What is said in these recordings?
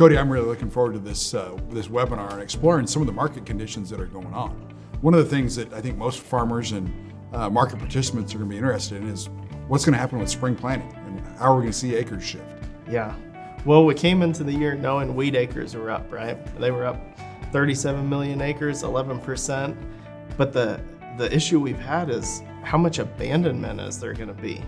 Cody, I'm really looking forward to this webinar and exploring some of the market conditions that are going on. One of the things that I think most farmers and market participants are going to be interested in is what's going to happen with spring planting and how are we going to see acres shift. Yeah. Well, we came into the year knowing wheat acres were up, right? They were up 37 million acres, 11%. But the issue we've had is how much abandonment is there going to be?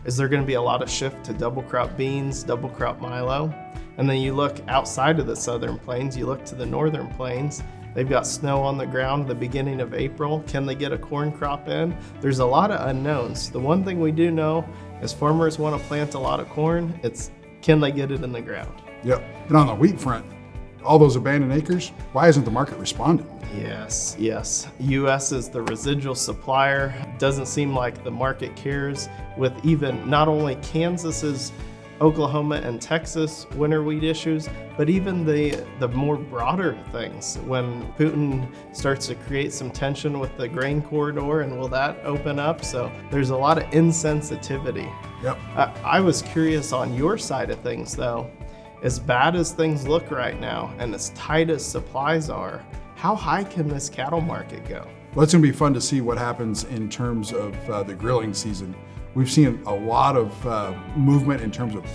Is there going to be a lot of shift to double crop beans, double crop milo? And then you look outside of the southern plains, you look to the northern plains, they've got snow on the ground the beginning of April. Can they get a corn crop in? There's a lot of unknowns. The one thing we do know is farmers want to plant a lot of corn. It's can they get it in the ground? Yep. And on the wheat front, all those abandoned acres, why isn't the market responding? Yes. U.S. is the residual supplier. Doesn't seem like the market cares with even not only Kansas's, Oklahoma and Texas winter wheat issues, but even the more broader things. When Putin starts to create some tension with the grain corridor, and will that open up? So there's a lot of insensitivity. Yep. I was curious on your side of things though. As bad as things look right now and as tight as supplies are, how high can this cattle market go? Well, it's going to be fun to see what happens in terms of the grilling season. We've seen a lot of movement in terms of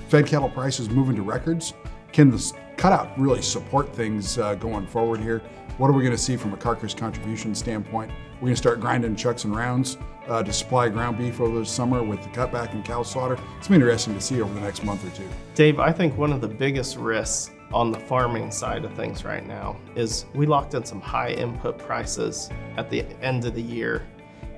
fed cattle prices moving to records. Can this cutout really support things going forward here? What are we going to see from a carcass contribution standpoint? We're going to start grinding chucks and rounds to supply ground beef over the summer with the cutback in cow slaughter. It's going to be interesting to see over the next month or two. Dave, I think one of the biggest risks on the farming side of things right now is we locked in some high input prices at the end of the year.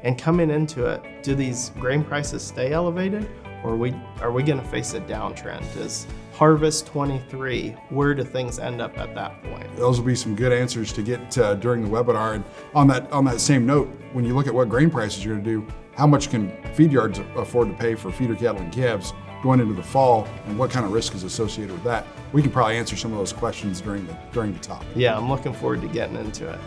And coming into it, do these grain prices stay elevated, or are we going to face a downtrend? Is harvest 23, where do things end up at that point? Those will be some good answers to get during the webinar. And on that same note, when you look at what grain prices you're going to do, how much can feed yards afford to pay for feeder cattle and calves going into the fall, and what kind of risk is associated with that? We can probably answer some of those questions during the talk. Yeah, I'm looking forward to getting into it.